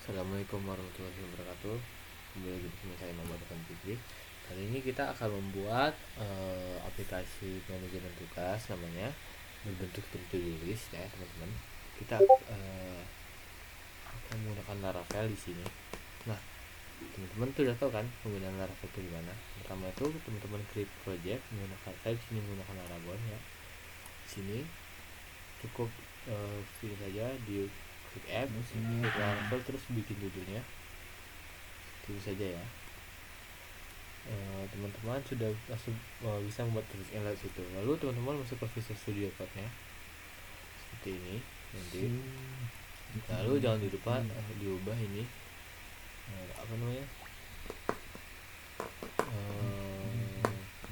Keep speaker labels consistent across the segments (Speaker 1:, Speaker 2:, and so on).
Speaker 1: Assalamualaikum warahmatullahi wabarakatuh. Kembali lagi bersama saya Muhammad Irfan Fikri. Kali ini kita akan membuat aplikasi manajemen tugas namanya berbentuk to-do list ya teman-teman. Kita akan menggunakan Laravel di sini. Nah, teman-teman sudah tahu kan penggunaan Laravel itu gimana? Pertama itu teman-teman create project menggunakan saya di sini menggunakan Laravel ya. Di sini cukup pilih saja di klik app, klik Laravel terus bikin judulnya. Itu saja ya. Teman-teman sudah langsung bisa membuat tulis lewat situ. Lalu teman-teman masuk ke Visual Studio Code-nya seperti ini nanti. Lalu jangan lupa diubah ini apa namanya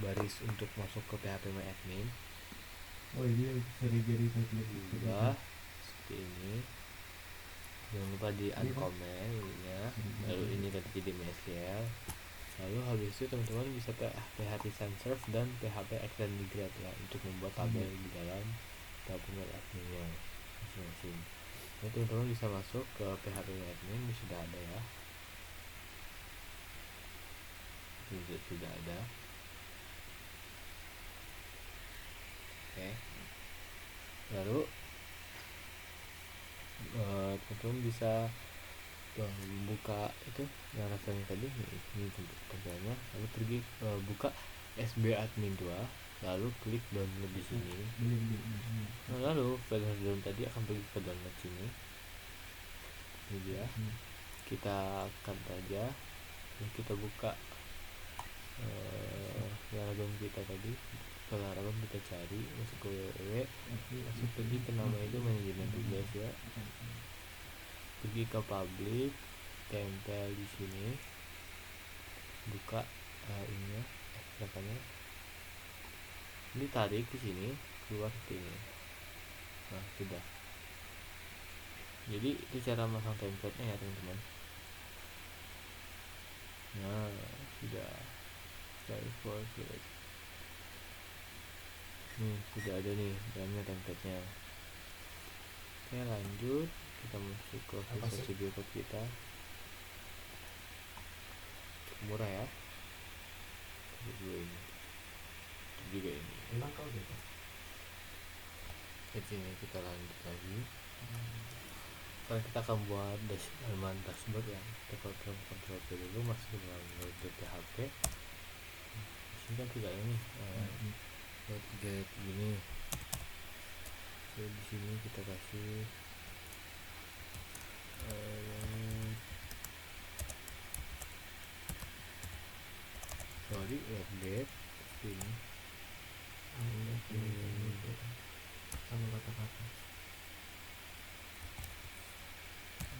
Speaker 1: baris untuk masuk ke PHP-admin.
Speaker 2: Oh iya, seri jadi template
Speaker 1: Diubah seperti ini. Jangan lupa di uncomment ininya. Lalu ini ganti jadi MySQL. Lalu habis itu teman-teman bisa PHP Sans Serve dan PHP Extend Migrate ya untuk membuat tabel di dalam PHP-adminnya masing-masing. Nah, teman-teman bisa masuk ke PHP-admin, ini sudah ada ya. Ini sudah ada. Oke. Lalu teman-teman bisa membuka itu yang rasanya tadi ini contohnya, lalu pergi buka SB admin 2, lalu klik download di sini. Nah, lalu file download tadi akan pergi ke download sini. Ini dia. Kita akan saja kita buka Laravel kita tadi. Ke Laravel kita cari, masuk ke www, langsung pergi ke nama itu manajemen tugas ya. Pergi ke public, tempel di sini, buka ini ya, ekstrakannya. Ini tarik ke sini, keluar seperti ini. Nah, sudah. Jadi itu cara masang template-nya ya teman-teman. Nah, sudah. Sudah ada nih dalamnya template-nya. Oke, lanjut. Kita masuk ke Visual Studio Code kita. Cukup murah ya. Juga ini.
Speaker 2: Emang kau gitu?
Speaker 1: Di sini kita lanjut lagi. Sekarang kita akan buat halaman dashboard ya. Kita kontrol dulu, masuk ke dalam node.php. Di sini kan tidak ini get gini. Jadi di sini kita kasih get sini
Speaker 2: sama kata-kata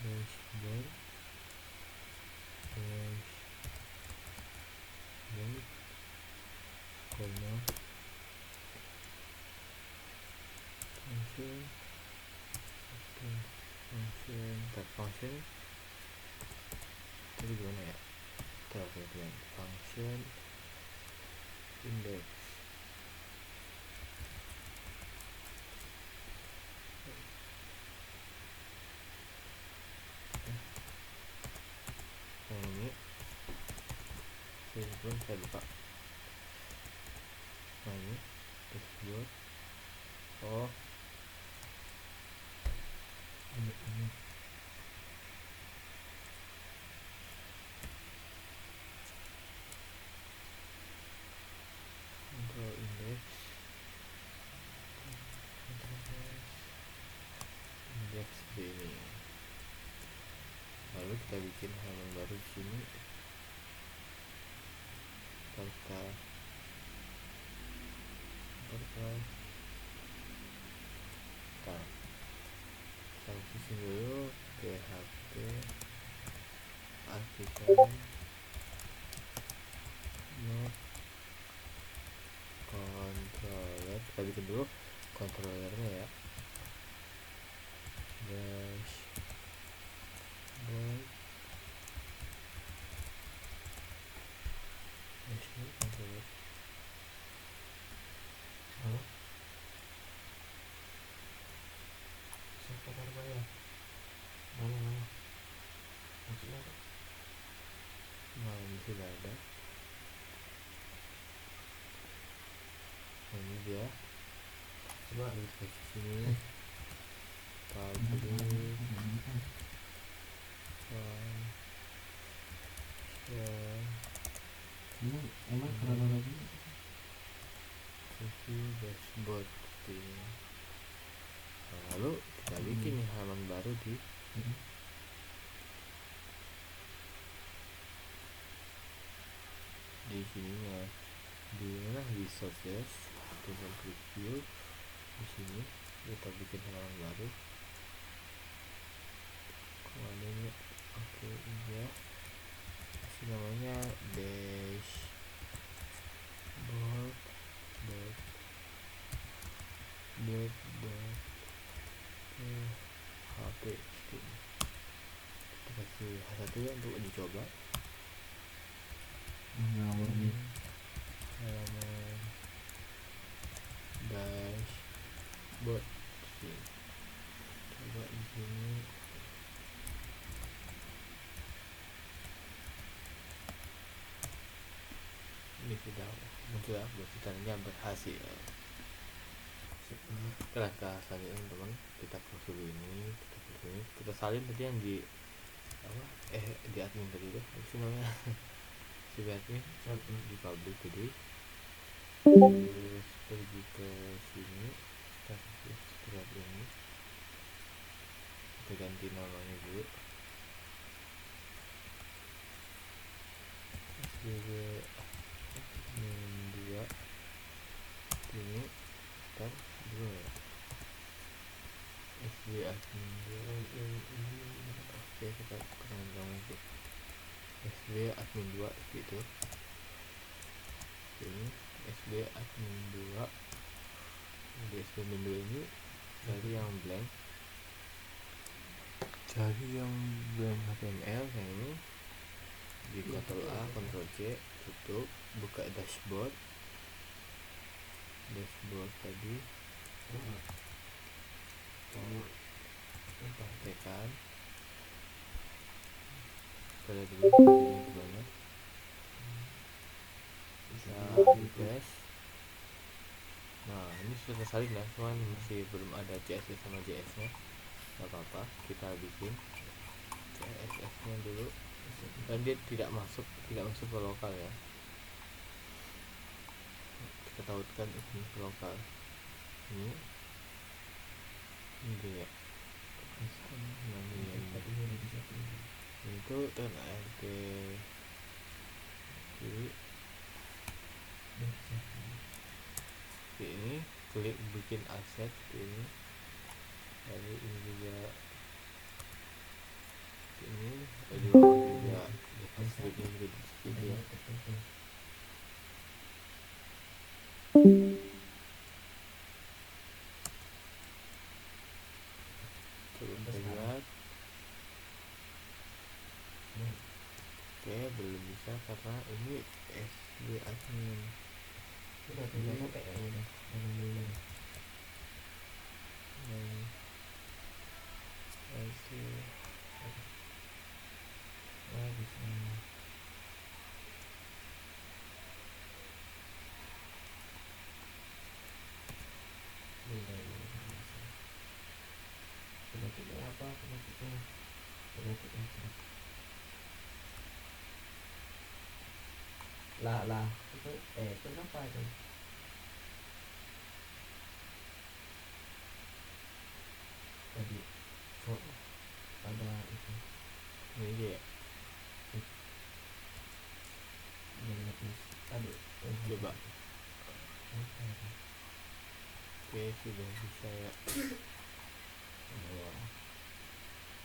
Speaker 1: dashboard koma function tadi gimana ya, function index. Nah, ini sebelum saya buka. Nah, ini dashboard. Oh,
Speaker 2: ini
Speaker 1: control index ini. Lalu kita bikin halaman baru di sini. Portal sampai sini dulu. PHP artisan controller, kita bikin dulu controllernya ya. Dashboard controller.
Speaker 2: siapa ya? Mana
Speaker 1: sudah ada. Nah, ini dia
Speaker 2: Coba
Speaker 1: di sini public share
Speaker 2: ini emang kronologi
Speaker 1: review dashboard seperti ini. Nah, lalu kita bikin nih halaman baru di sininya, di mana resources, tinggal klik view di sini, kita bikin halaman baru. Komandonya oke, iya, kasih namanya dashboard hp. Kita kasih H1 ya untuk dicoba.
Speaker 2: ngawur nih.
Speaker 1: Halaman dashboard sini. Coba di sini. Ini sudah muncul upload, tandanya berhasil. Langkah selanjutnya teman-teman, kita close dulu ini, kita salin tadi yang di apa di admin tadi itu apa sih namanya si admin di public tadi, terus pergi ke sini, kita kasih seperti ini, kita ganti namanya dulu SBB admin 2 ini, ntar dulu ya SB admin 2 ini. Oke, kita kenal itu SB admin 2 gitu. Ini SB admin 2, di SB admin 2 ini cari yang blank, HTML kayak ini, di Ctrl A Ctrl C, tutup, buka dashboard tadi, praktekan, kita lihat dulu ini gimana, bisa refresh. Nah, ini sudah tersalin ya, cuman masih belum ada CSS sama JS nya, gak apa-apa, kita bikin CSS nya dulu, dan dia tidak masuk ke lokal ya, kita tautkan ini ke lokal. Ini dia namanya itu kan ART kiri. Ini klik bikin aset ini, lalu ini juga ini, lalu juga passwordnya juga di situ ya. Coba kita lihat. Oke, belum bisa karena ini SB admin.
Speaker 2: Udah tinggal sampai ya udah dulu.
Speaker 1: Oke.
Speaker 2: Wah, bisa. Penyakitnya apa? Penyakitnya lah itu kenapa itu tadi kok ada itu
Speaker 1: Ini dia.
Speaker 2: yang lebih tadi
Speaker 1: Coba. Oke, sudah bisa ya.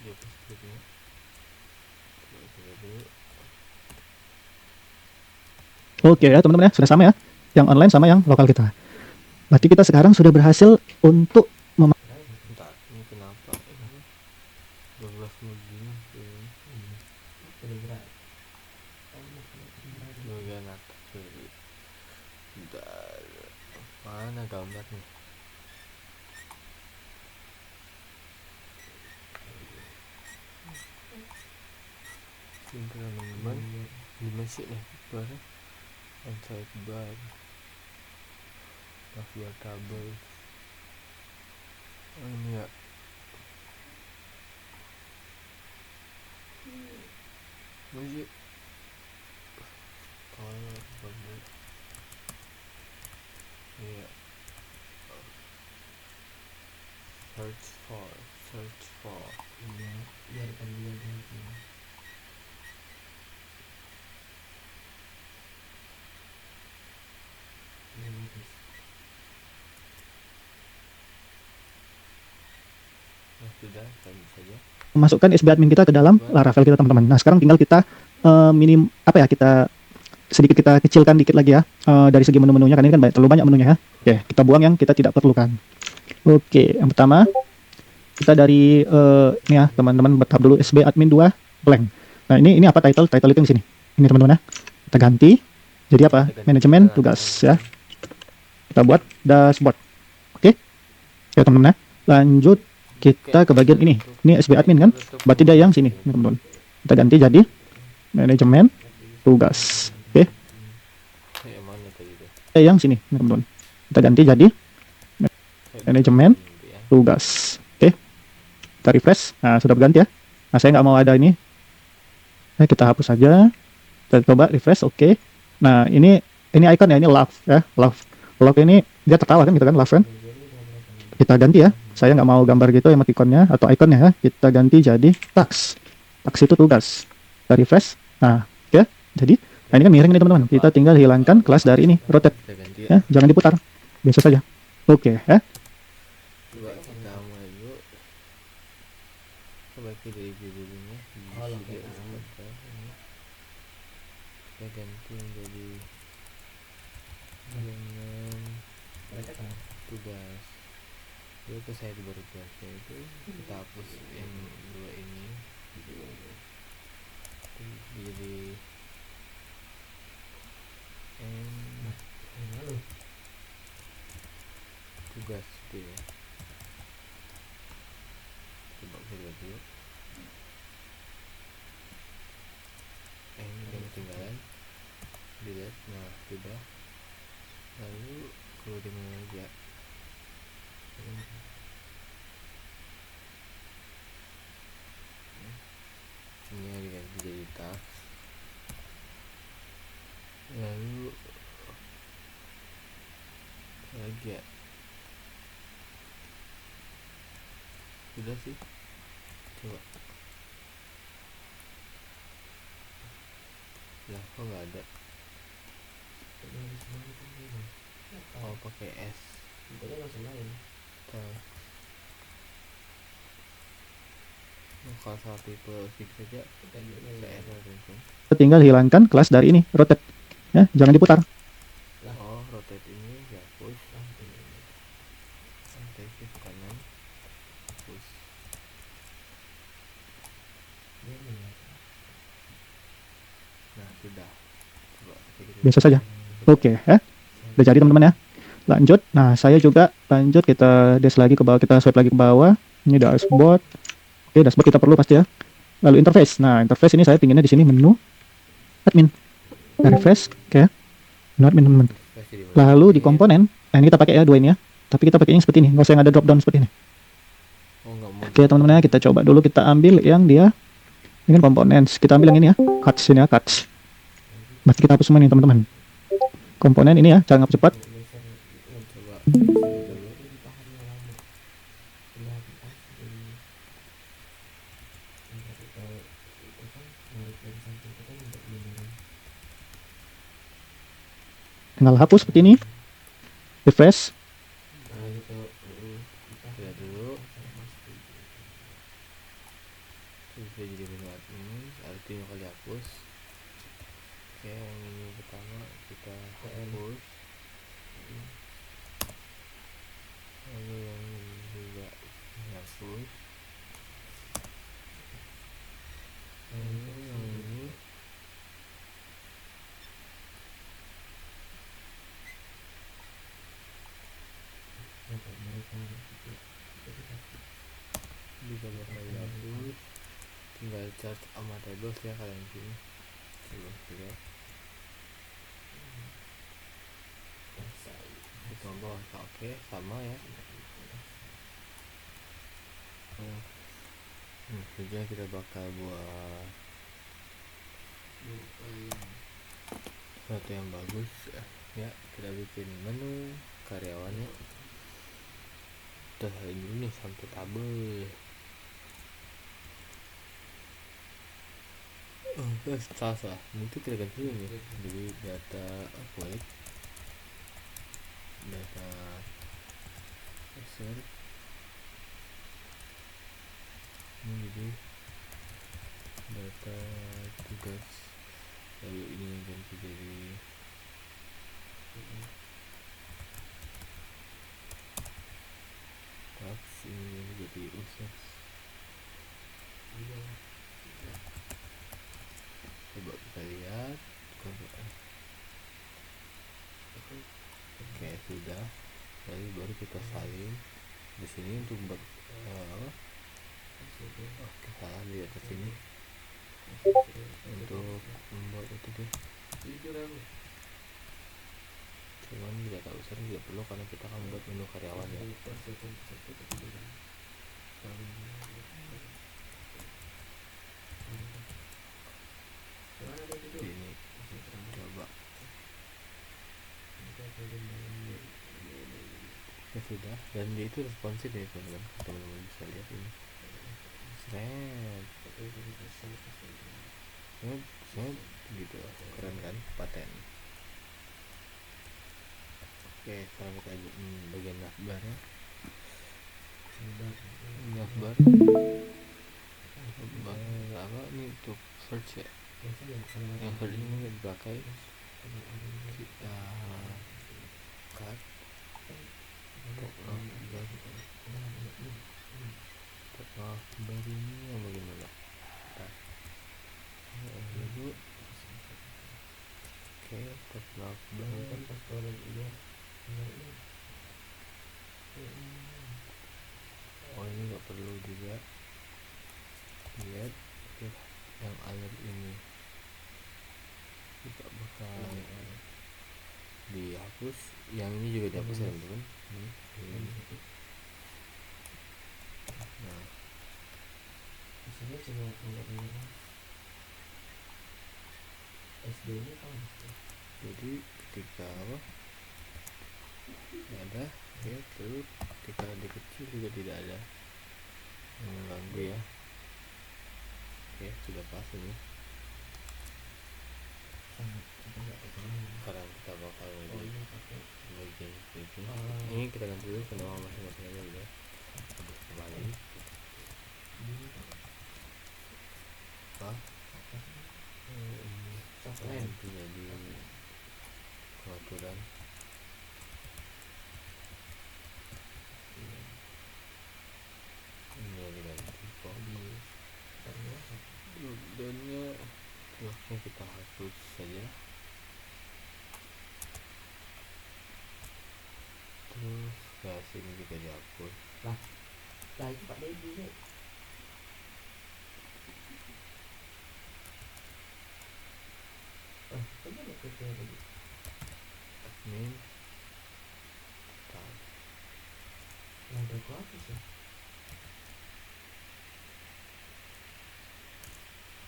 Speaker 1: Dia passwordnya. Coba dulu.
Speaker 3: Oke ya teman-teman ya, sudah sama ya, yang online sama yang lokal kita. Berarti kita sekarang sudah berhasil untuk
Speaker 1: Bentar, ini kenapa ini 12 begini bagian atas dulu. Bentar, mana gambarnya? Sinkron teman-teman. dimensi nih bar inside bar bar table ini ya musik color bubble ya search for
Speaker 2: Iya, biarkan dia ganti. Ini bagus.
Speaker 1: nah sudah kami saja
Speaker 3: Masukkan SB admin kita ke dalam Laravel kita teman-teman. Nah sekarang tinggal kita minim apa ya, kita sedikit kita kecilkan dikit lagi ya dari segi menu-menunya, karena ini kan terlalu banyak menunya ya. Oke, kita buang yang kita tidak perlukan. Oke, yang pertama kita dari ini ya teman-teman, tab dulu SB admin 2 blank. Nah ini apa title itu di sini. Ini teman-teman ya. Kita ganti jadi apa? Manajemen tugas ya. Kita buat dashboard. Oke. Ya teman-teman ya. Lanjut kita ke bagian ini. Ini SB admin kan? Berarti dia yang sini, ini, teman-teman. Kita ganti jadi manajemen tugas. Oke.
Speaker 1: yang mana tadi tuh
Speaker 3: Yang sini, ini, teman-teman. Kita ganti jadi manajemen tugas. Oke. Kita refresh. Nah, sudah berganti ya. Nah, saya nggak mau ada ini. Nah, kita hapus saja. Kita coba refresh. Oke. Nah, ini icon ya, ini love ya, love. Love ini dia tertawa kan gitu kan, love kan. Kita ganti ya. Saya nggak mau gambar gitu emoticonnya atau ikonnya ya. Kita ganti jadi task. Task itu tugas. Kita refresh. Nah, oke. Jadi, nah ini kan miring nih teman-teman. Kita tinggal hilangkan kelas dari ini, rotate.
Speaker 1: kita ganti
Speaker 3: Ya, jangan diputar. Biasa saja. Oke, ya.
Speaker 1: coba kita maju coba kita review dulunya
Speaker 2: Oh,
Speaker 1: di
Speaker 2: oke.
Speaker 1: video sebentar. Kita ganti menjadi dengan
Speaker 2: Baca kan?
Speaker 1: tugas itu ke saya baru tugasnya itu kita hapus yang dua ini jadi
Speaker 2: Lalu
Speaker 1: tugas gitu ya. Coba kita lihat dulu ini yang ketinggalan dilihat. Nah sudah, lalu kemudian aja ini yang diganti jadi task, lalu lagi ya sudah sih, coba lah kok nggak ada. Oh pakai S
Speaker 2: Pokoknya langsung main.
Speaker 1: task. Nah, kalau salah tipe fix saja
Speaker 2: Kita juga
Speaker 1: saya error itu.
Speaker 3: Kita tinggal hilangkan kelas dari ini, rotate. Ya, jangan diputar.
Speaker 1: Oh rotate ini dihapus, rotate ke kanan hapus. Nah sudah, coba kita
Speaker 3: Biasa saja. Oke, ya. Udah jadi teman-teman ya. Lanjut. Nah, saya juga lanjut, kita dash lagi ke bawah, kita swipe lagi ke bawah. Ini dashboard. Oke, dashboard kita perlu pasti ya. Lalu interface. Nah, interface ini saya pinginnya di sini menu admin. Kita refresh, oke. Menu admin teman-teman.
Speaker 1: kasih di
Speaker 3: Lalu di komponen, nah ini kita pakai ya dua ini ya. Tapi kita pakai yang seperti ini, nggak usah yang ada drop down seperti ini.
Speaker 1: oh nggak mau.
Speaker 3: Oke teman-teman ya, kita coba dulu, kita ambil yang dia dengan komponen. Kita ambil yang ini ya, cuts ini ya, cuts. Berarti kita hapus semua ini teman-teman. Komponen ini ya, cara ngapus cepat.
Speaker 1: Coba
Speaker 3: Tinggal hapus seperti ini. Refresh.
Speaker 2: Nah gitu.
Speaker 1: lihat dulu, bisa jadi menu admin, artinya kali hapus. Oke, yang ini pertama kita hapus, lalu yang ini juga dihapus, lalu yang ini bisa bakal dihapus. Tinggal charge sama tables ya kalian sini. Coba kita bawah. Oke, sama ya. Selanjutnya kita bakal buat sesuatu yang bagus ya. Kita bikin menu karyawannya. Udah ini nih sampai tabel. Salah itu kita ganti dulu nih. Jadi data upload, data user ini, jadi data tugas, lalu ini ganti jadi task, ini jadi users. Coba kita lihat. Oke, sudah. Jadi baru kita salin di sini untuk buat oke, salah di atas sini untuk membuat itu deh. Cuman tidak tahu sering tidak perlu karena kita akan membuat menu karyawan ya. Ini coba ya sudah, dan dia itu responsif ya teman-teman bisa lihat ini. Snap gitu, keren kan, paten. Oke, sekarang kita bagian navbarnya. Navbar apa ini untuk search ya, yang search ini dipakai. Kita cut navbar ini yang bagaimana dulu. Oke, navbar ini nggak perlu juga lihat. Oke, yang alert ini kita bakal dihapus, yang ini juga dihapus ya teman-teman. Nah,
Speaker 2: Misalnya cuma SD nya kan
Speaker 1: jadi ketika apa ada ya, terus ketika dikecil juga tidak ada mengganggu ya. Oke, sudah pas ini. Sekarang kita bakal bagian itu. Ini kita ganti dulu ke nama masing-masing aja ya. Habis kembali nanti jadi pengaturan. Ini diganti kode dannya, bloknya kita hapus saja. Terus ya sini juga dihapus.
Speaker 2: lah itu Pak Dedi nih. Coba lihat ke tadi.
Speaker 1: Admin tab.
Speaker 2: Ada apa sih?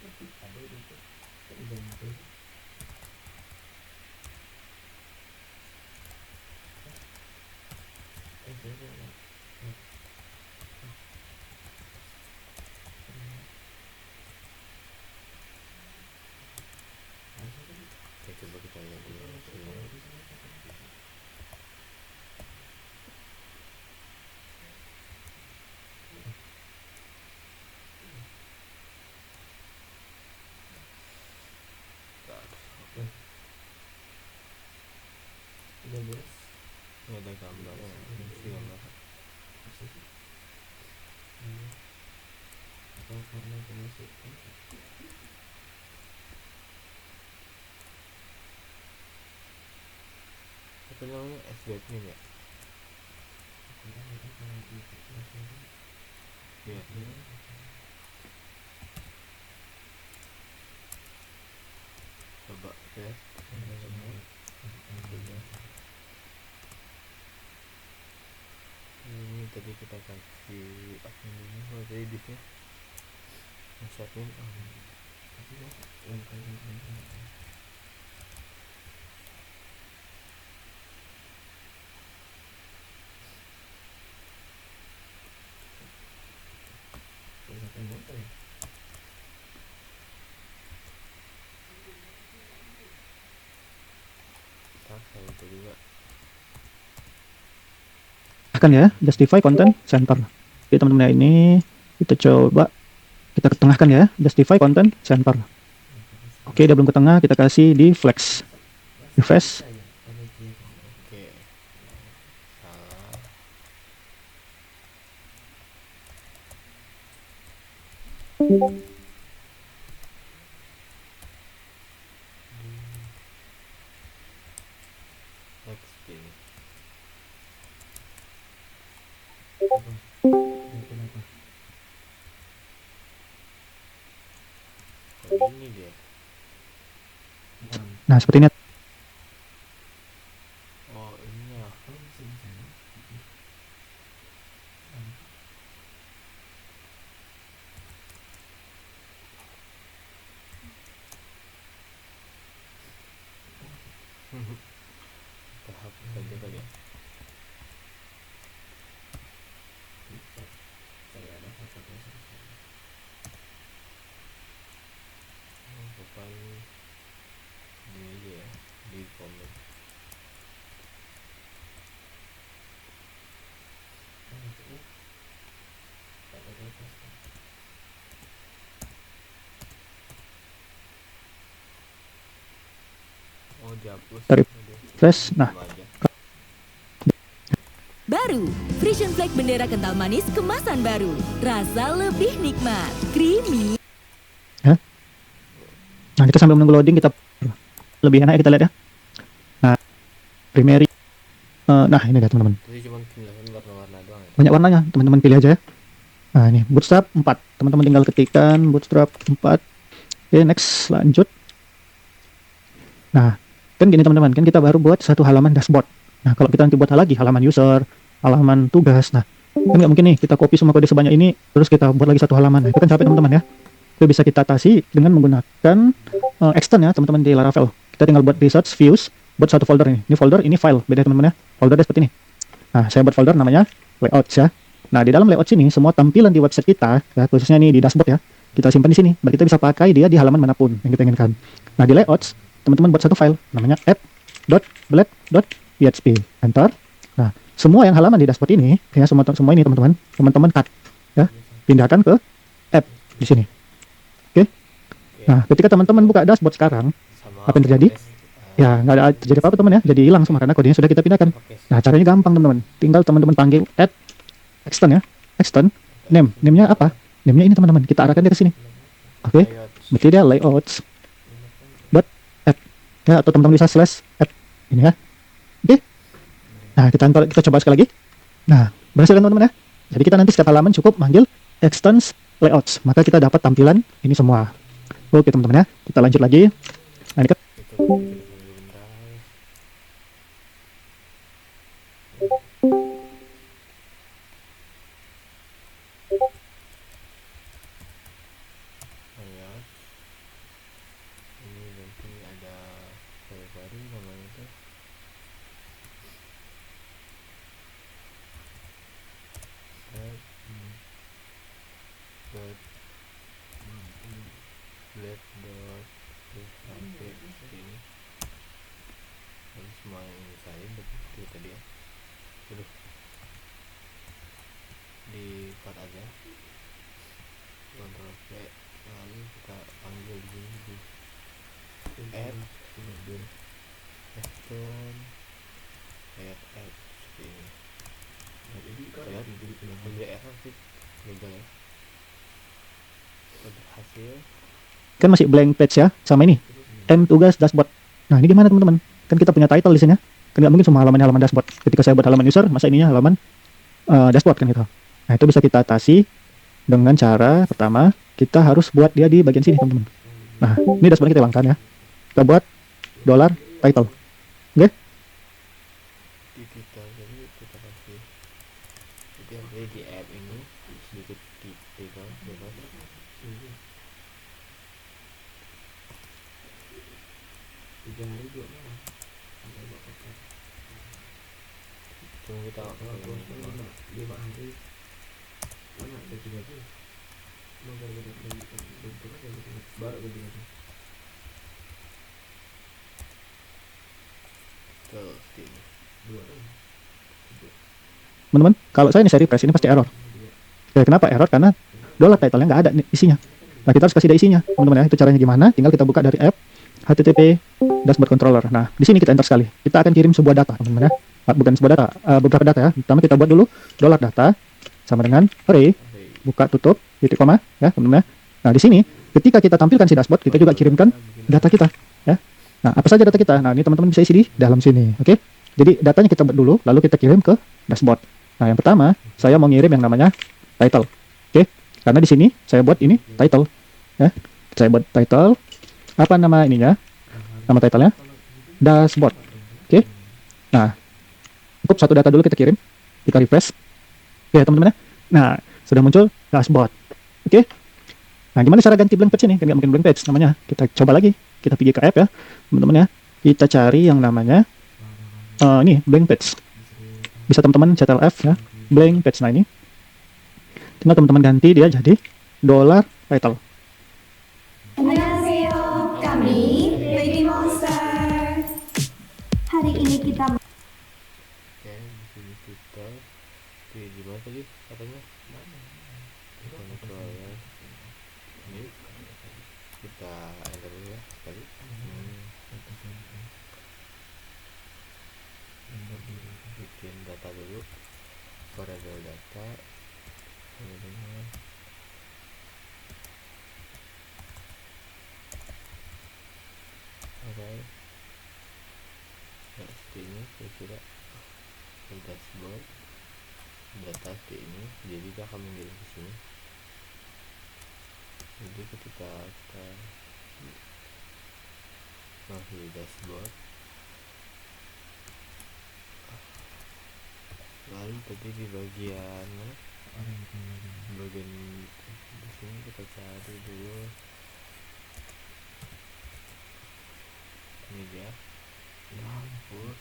Speaker 2: Ada itu kan ganti.
Speaker 1: Oke, coba kita lihat dulu sini. Ini ada gambarnya, ini sih gambar.
Speaker 2: Karena masuk
Speaker 1: Apa namanya, SBadmin ya? Iya. Set. Ini tadi kita kasih apa ini? Oh, tadi disknya. Shotnya. Saya itu juga.
Speaker 3: Akan ya, justify content center. Oke teman-teman ya, ini kita coba kita ketengahkan ya, justify content center. Oke, dia belum ke tengah, kita kasih di flex. Refresh.
Speaker 1: Oke. Salah. XP. Kok ini dia?
Speaker 3: Nah, seperti ini.
Speaker 1: Oh, ini ya. Tahap saja kali ya. Oh, papan ini aja ya, di komen. Oh, dihapus.
Speaker 3: Tarik. Refresh. Nah,
Speaker 1: Sama aja.
Speaker 4: Baru, Frisian Flake bendera kental manis kemasan baru. Rasa lebih nikmat, creamy.
Speaker 3: nah kita sambil menunggu loading, kita lebih enak ya kita lihat ya. Nah, primary. Nah, ini dia teman-teman.
Speaker 1: Jadi cuma penjelasan warna-warna doang ya.
Speaker 3: Banyak warnanya, teman-teman pilih aja ya. Nah, ini bootstrap 4. Teman-teman tinggal ketikkan bootstrap 4. Oke, next, lanjut. Nah, kan gini teman-teman, kan kita baru buat satu halaman dashboard. Nah, kalau kita nanti buat lagi halaman user, halaman tugas, nah, kan nggak mungkin nih kita copy semua kode sebanyak ini, terus kita buat lagi satu halaman. Nah, itu kan capek teman-teman ya. Itu bisa kita atasi dengan menggunakan extend ya teman-teman di Laravel. Kita tinggal buat research views, buat satu folder ini. Ini folder, ini file, beda teman-teman ya. Foldernya seperti ini. Nah, saya buat folder namanya layouts ya. Nah, di dalam layouts ini semua tampilan di website kita, ya, khususnya ini di dashboard ya, kita simpan di sini. Biar kita bisa pakai dia di halaman manapun yang kita inginkan. Nah, di layouts teman-teman buat satu file namanya app.black.php. Enter. Nah, semua yang halaman di dashboard ini, ya semua ini teman-teman cut ya, pindahkan ke app di sini. Oke. Nah, ketika teman-teman buka dashboard sekarang,
Speaker 1: Sama
Speaker 3: apa yang terjadi? Ya, nggak ada terjadi apa-apa teman ya, jadi hilang semua karena kodenya sudah kita pindahkan. Nah, caranya gampang teman-teman. Tinggal teman-teman panggil add extend ya, extend name-nya apa? Name-nya ini teman-teman, kita arahkan dia ke sini. Oke. Berarti dia layouts buat app ya, atau teman-teman bisa slash app ini ya. Oke. Nah, kita coba sekali lagi. Nah, berhasil kan teman-teman ya. Jadi kita nanti setiap halaman cukup manggil extends layouts, maka kita dapat tampilan ini semua. Oke teman-teman ya, kita lanjut lagi. Nah, ini kan
Speaker 1: Itu dulu bentar. Layout. Ini nanti ada file baru namanya itu. Set. Dot. Black dot. Sampai sini. Ini semua yang saya begitu tadi ya. Aduh. Di cut aja. Ctrl V, lalu kita panggil di sini di add custom add seperti ini. Lihat benda error sih gagal ya. Untuk hasil
Speaker 3: kan masih blank page ya, sama ini tugas dashboard. Nah, ini gimana teman-teman? Kan kita punya title di sini ya. Kan nggak mungkin semua halaman dashboard. Ketika saya buat halaman user, masa ininya halaman dashboard kan gitu. Nah, itu bisa kita atasi dengan cara pertama, kita harus buat dia di bagian sini teman-teman. Nah, ini dashboard kita hilangkan ya. Kita buat dolar title. Oke?
Speaker 1: Di kita jadi kita kasih jadi ambil di app ini sedikit titel bebas
Speaker 2: tiga hari juga malah sampai berapa kali.
Speaker 1: cuma kita
Speaker 2: Kalau bos kan 5 hari mana ada 3 hari mau gara-gara bentuk aja gitu baru gue bilang
Speaker 1: terus ini
Speaker 2: 2 kan
Speaker 3: Teman-teman, kalau saya ini saya refresh ini pasti error. Ya, kenapa error? Karena dolar title-nya nggak ada nih isinya. Nah, kita harus kasih dia isinya, teman-teman ya. Itu caranya gimana? Tinggal kita buka dari app HTTP dashboard controller. Nah, di sini kita enter sekali. Kita akan kirim sebuah data, teman-teman ya. Bukan sebuah data, beberapa data ya. Pertama kita buat dulu dolar data sama dengan array, buka tutup titik koma ya, teman-teman ya. Nah, di sini ketika kita tampilkan si dashboard, kita juga kirimkan data kita ya. Nah, apa saja data kita? Nah, ini teman-teman bisa isi di dalam sini, oke? Jadi datanya kita buat dulu, lalu kita kirim ke dashboard. Nah, yang pertama saya mau ngirim yang namanya title, oke? Karena di sini saya buat ini title, ya. Saya buat title, apa nama ininya? Nama titlenya dashboard, oke? Nah, cukup satu data dulu kita kirim, kita refresh, oke teman-teman ya. Nah, sudah muncul dashboard, oke? Nah, gimana cara ganti blank page ini? Kan nggak mungkin blank page namanya. Kita coba lagi, kita pergi ke app ya, teman-teman ya. Kita cari yang namanya ini blank page. Bisa teman-teman CTRL-F ya, blank page. Nah, ini tinggal teman-teman ganti dia jadi dollar title.
Speaker 5: Annyeonghaseyo, kami Baby Monster. Hari ini kita
Speaker 1: oke di sini kita pilih di mana tadi katanya controller ini kita enter dulu ya sekali bikin data dulu variabel data kemudian oke nah seperti ini kira-kira di dashboard data seperti ini jadi dia akan mengirim ke sini jadi ketika kita masuk di dashboard lalu tadi di bagian di sini kita cari dulu ini dia dapur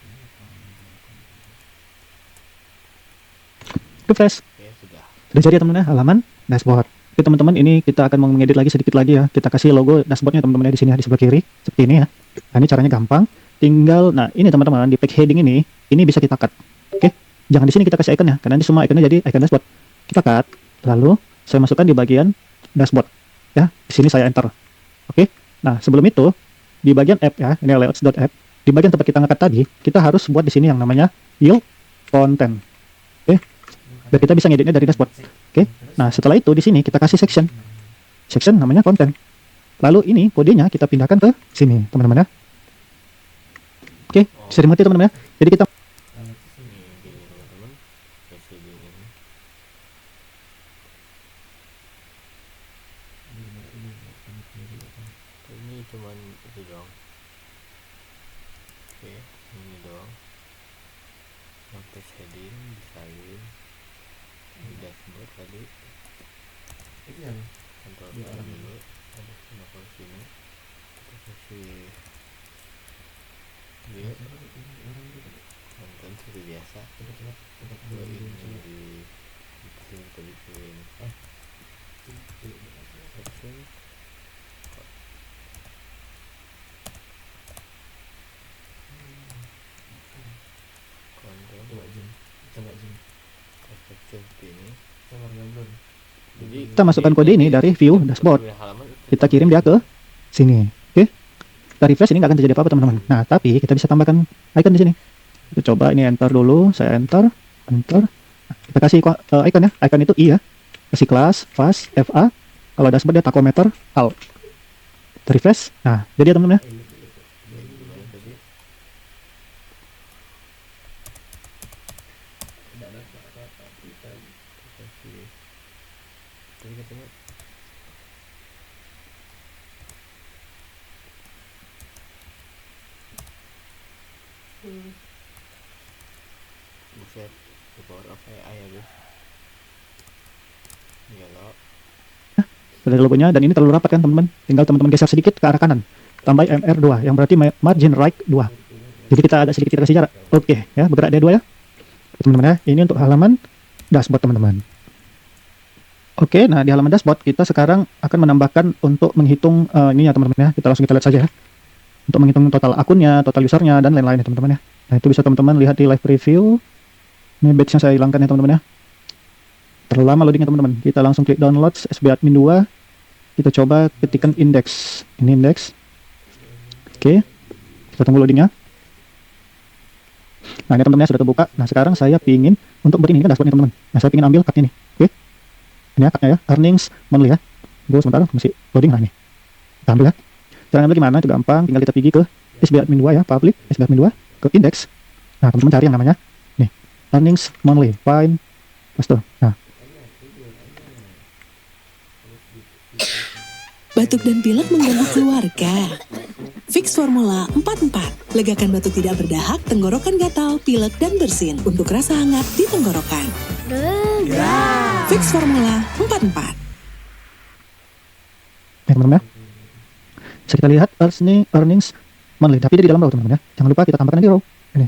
Speaker 3: Refresh.
Speaker 1: oke sudah
Speaker 3: Sudah jadi ya teman-teman ya, halaman dashboard. Oke teman-teman, ini kita akan mengedit lagi sedikit lagi ya. Kita kasih logo dashboardnya teman-teman ya di sini ya, di sebelah kiri seperti ini ya. Nah, ini caranya gampang. Tinggal, nah ini teman-teman di page heading ini bisa kita cut. Oke, jangan di sini kita kasih ikonnya, karena nanti semua ikonnya jadi icon dashboard. Kita cut, lalu saya masukkan di bagian dashboard. Ya, di sini saya enter. Oke, nah sebelum itu di bagian app ya, ini layouts.app. Di bagian tempat kita ngangkat tadi, kita harus buat di sini yang namanya yield content. Oke, biar kita bisa ngeditnya dari dashboard. Oke, nah setelah itu di sini kita kasih section. Section namanya content. Lalu ini kodenya kita pindahkan ke sini, teman-teman ya. Oke, bisa dimengerti teman-teman ya. Jadi kita
Speaker 1: ini gini teman-teman kasih di ini ini cuman itu doang oke ini doang yang page heading disalin di dashboard tadi
Speaker 2: itu yang
Speaker 1: kontrol
Speaker 2: Di
Speaker 1: P
Speaker 2: alam
Speaker 1: dulu ada kenapa sini kita kasih dia konten seperti biasa kalau ini di sini kita bikin section konten
Speaker 2: coba zoom
Speaker 1: section seperti ini
Speaker 2: sama belum
Speaker 1: jadi
Speaker 3: kita masukkan kode ini dari view dashboard.
Speaker 1: halaman
Speaker 3: Kita kirim dia ke sini. Oke. Kita refresh ini nggak akan terjadi apa-apa teman-teman. Nah, tapi kita bisa tambahkan icon di sini. Kita coba ini enter dulu, saya enter. Nah, kita kasih icon ya. Icon itu I ya. Kasih kelas, fast, FA. Kalau dashboard dia tachometer, alt. Kita refresh. Nah, jadi ya teman-teman ya.
Speaker 1: gimana tadi kasih tadi katanya Buset, the power of AI ya guys. Iya loh.
Speaker 3: Sudah ada logonya dan ini terlalu rapat kan teman-teman. Tinggal teman-teman geser sedikit ke arah kanan. Tambah MR2 yang berarti margin right 2. Jadi kita agak sedikit kasih jarak. Oke, ya, bergerak dia 2 ya. Teman-teman ya, ini untuk halaman dashboard teman-teman. Oke, nah di halaman dashboard kita sekarang akan menambahkan untuk menghitung ini ya teman-teman ya. Kita langsung kita lihat saja ya. Untuk menghitung total akunnya, total usernya dan lain-lain ya teman-teman ya. Nah, itu bisa teman-teman lihat di live preview. Ini batch yang saya hilangkan ya teman-teman ya. Terlalu lama loadingnya teman-teman. Kita langsung klik download SB admin 2. Kita coba ketikkan index. Ini index. Oke. Kita tunggu loadingnya. Nah, ini teman-teman sudah terbuka. Nah, sekarang saya pingin untuk begini kan dashboardnya teman-teman. Nah, saya pingin ambil cardnya nih. Oke. Ini ya cardnya ya. Earnings monthly ya. Gue sebentar masih loading. Nah, ini. Kita ambil ya. Cara ngambil gimana? Itu gampang. Tinggal kita pergi ke SB admin 2 ya. Public SB admin 2 ke index. Nah, teman-teman cari yang namanya nih. Earnings monthly. Find. Pas tuh. Nah,
Speaker 6: Batuk dan pilek mengganggu keluarga. Fix Formula 44. Legakan batuk tidak berdahak, tenggorokan gatal, pilek, dan bersin. Untuk rasa hangat di tenggorokan. Fix Formula 44.
Speaker 3: ya teman-teman ya. Bisa kita lihat earnings monthly. Tapi dia di dalam row teman-teman ya. Jangan lupa kita tambahkan lagi row. Ini.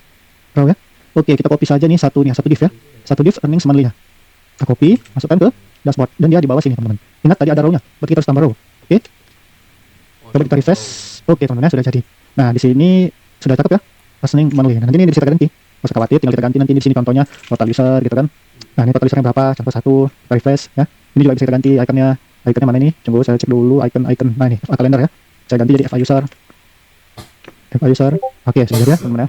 Speaker 3: Row ya. Oke, kita copy saja nih satu div ya. Satu div earnings monthly-nya. Kita copy, masukkan ke dashboard. Dan dia di bawah sini teman-teman. Ingat tadi ada row-nya. Berarti kita harus tambah row. Oke. Coba kita refresh. Oke teman-teman ya, sudah jadi. Nah, di sini sudah cakep ya. Earnings monthly. Nah, nanti ini bisa kita ganti. Nggak usah khawatir, tinggal kita ganti nanti di sini contohnya total user gitu kan. Nah, ini total usernya berapa? Contoh 1, kita refresh ya. Ini juga bisa kita ganti ikonnya. Ikonnya mana ini? Tunggu saya cek dulu icon. Nah, ini kalender ya. Saya ganti jadi FI user. FI user. Oke, sudah jadi ya teman-teman ya.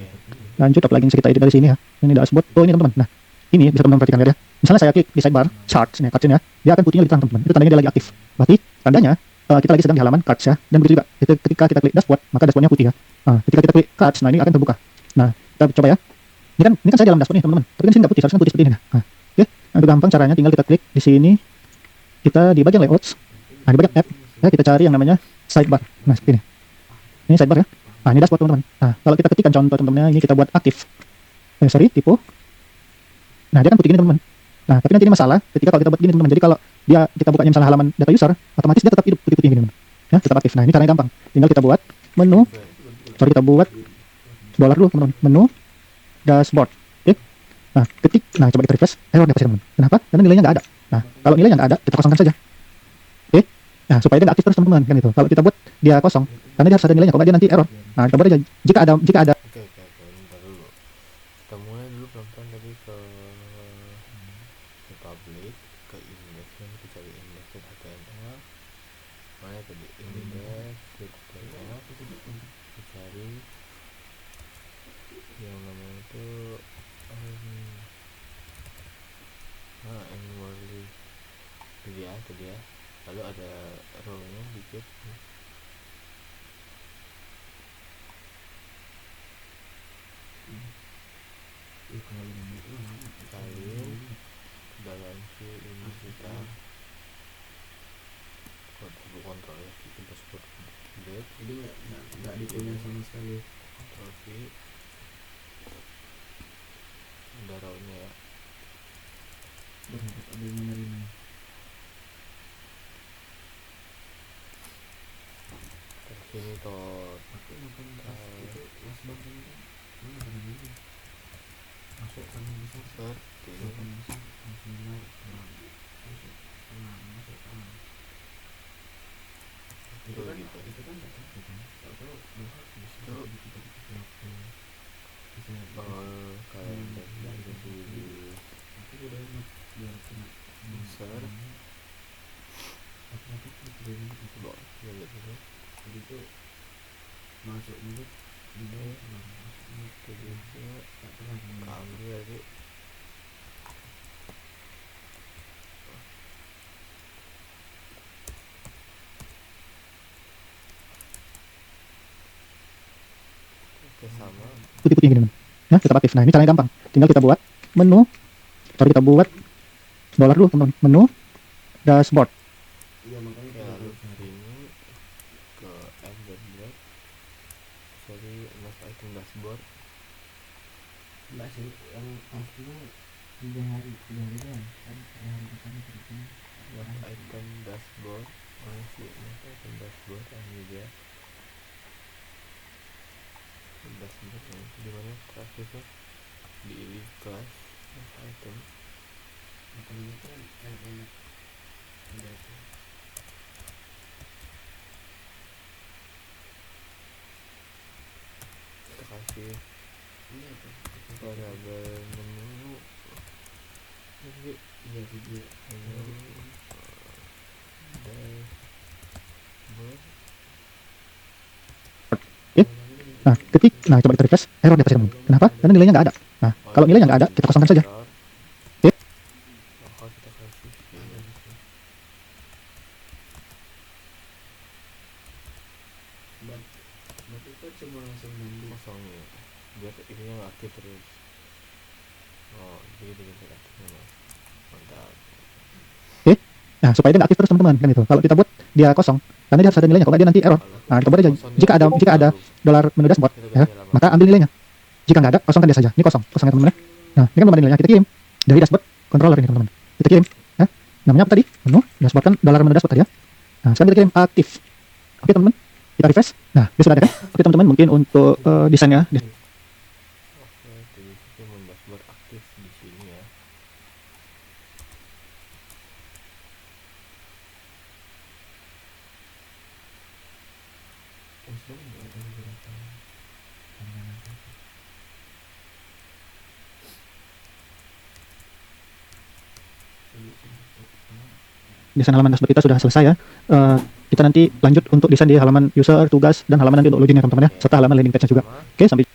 Speaker 3: Lanjut apa lagi yang bisa kita edit dari sini ya. Ini dashboard. Oh, ini teman-teman. Nah, ini bisa teman-teman perhatikan lihat ya. Misalnya saya klik di sidebar charts nih, cards-nya, dia akan putihnya lebih terang teman-teman. Itu tandanya dia lagi aktif. Berarti tandanya kita lagi sedang di halaman cards ya. Dan begitu juga ketika kita klik dashboard, maka dashboardnya putih ya. Ketika kita klik cards, nah ini akan terbuka. Nah, kita coba ya. Ini kan saya dalam dashboard nih teman-teman. Tapi kan sini nggak putih, harusnya putih seperti ini. Nah, oke. Nah, itu gampang caranya. Tinggal kita klik di sini. Kita di bagian layouts. Nah, di bagian app, ya kita cari yang namanya sidebar. Nah, seperti ini. Ini sidebar ya. Nah, ini dashboard teman-teman. Nah, kalau kita ketikkan contoh teman-teman, ini kita buat aktif. Tipe. Nah, dia kan putih gini teman-teman. Nah, tapi nanti ini masalah ketika kalau kita buat gini teman-teman. Jadi kalau kita bukanya misalnya halaman data user, otomatis dia tetap hidup putih-putih gini teman. Ya, tetap aktif. Nah, ini caranya gampang. Tinggal kita buat menu. Kita buat dollar dulu teman-teman. Menu dashboard. Oke. Nah, nah coba kita refresh. Error nih pasti teman-teman. Kenapa? Karena nilainya nggak ada. Nah, kalau nilainya nggak ada, kita kosongkan saja. Oke. Nah, supaya dia nggak aktif terus teman-teman kan itu. Kalau kita buat dia kosong, karena dia harus ada nilainya. Kalau nggak dia nanti error. Nah, kita buat aja jika ada.
Speaker 1: Oke, bentar dulu. Kita mulai dulu pelan-pelan tadi ke public, ke index, dan kita cari index HTML. Mana tadi index HTML, kita cari yang namanya itu annually. Itu dia. Lalu ada row-nya dikit. Kalian dalam ini kita kontrol ya, kita dashboard update.
Speaker 2: Jadi nggak dipilih sama sekali.
Speaker 1: Kontrol V, ada row-nya ya.
Speaker 2: Berharap ada yang menerima.
Speaker 1: Terus ini toh
Speaker 2: Aku makan itu mas bangkan itu mana ada ini masuk sama besar
Speaker 1: seperti
Speaker 2: makan besar langsung naik masuk masuk itu kan
Speaker 1: gitu.
Speaker 2: itu kan nggak tahu kan tahu besar bisa
Speaker 1: Itu
Speaker 2: bisa
Speaker 1: kalender dari sini
Speaker 2: aku udah enak biar kena
Speaker 1: besar.
Speaker 2: aku udah enak itu
Speaker 1: Coba kita lihat dulu.
Speaker 2: jadi itu masuk mulut ini masuk mulut
Speaker 1: Jadi
Speaker 2: tak terang
Speaker 1: ambil tadi. Oke, sama.
Speaker 3: Putih-putih gini teman. Ya, tetap aktif. Nah, ini caranya gampang. Tinggal kita buat menu. Kita buat dollar dulu teman-teman. Menu dashboard.
Speaker 2: iya makanya
Speaker 1: Ya,
Speaker 2: kita
Speaker 1: lalu
Speaker 2: harus
Speaker 1: sini ke app dashboard, cari mas item dashboard.
Speaker 2: Enggak sih, yang pastinya 3 hari doang kan, hari pertama kerjanya
Speaker 1: Map item dashboard, sih map item dashboard ini dia. Dashboard di mana terakhirnya di elite class map item.
Speaker 2: itu kan enak udah itu.
Speaker 1: Kita kasih
Speaker 2: Iya tuh
Speaker 1: variabel menu jadi
Speaker 2: iya video
Speaker 1: menu dashboard.
Speaker 3: Nah, nah coba kita refresh, error dia pasti teman. Kenapa? Karena nilainya nggak ada. Nah, kalau nilainya nggak ada, kita kosongkan saja. Oke.
Speaker 1: Maka kita kasih ini di sini.
Speaker 2: buat itu cuma langsung nambah
Speaker 1: Kosongin biar ininya nggak aktif terus. Oh jadi biar aktifnya mas. Mantap.
Speaker 3: Nah, supaya dia nggak aktif terus teman-teman kan itu. Kalau kita buat dia kosong, karena dia harus ada nilainya, kalau nggak dia nanti error. Nah, kita buat aja. Jika ada dolar menu dashboard, ya, maka ambil nilainya. Jika nggak ada, kosongkan dia saja. Ini kosong ya teman-teman. Nah, ini kan belum ada nilainya. Kita kirim dari dashboard controller ini teman-teman. Kita kirim, ya. Namanya apa tadi? Menu dashboard kan dolar menu dashboard tadi ya. Nah, sekarang kita kirim aktif. Oke teman-teman, kita refresh. Nah, dia sudah ada kan? Oke teman-teman, mungkin untuk desainnya.
Speaker 1: Oke, jadi kita dashboard aktif di sini ya.
Speaker 2: usul ada beberapa tambahan
Speaker 3: Desain halaman dashboard kita sudah selesai ya. Kita nanti lanjut untuk desain di halaman user, tugas, dan halaman nanti untuk login ya teman-teman ya, serta halaman landing page-nya juga. Oke, sampai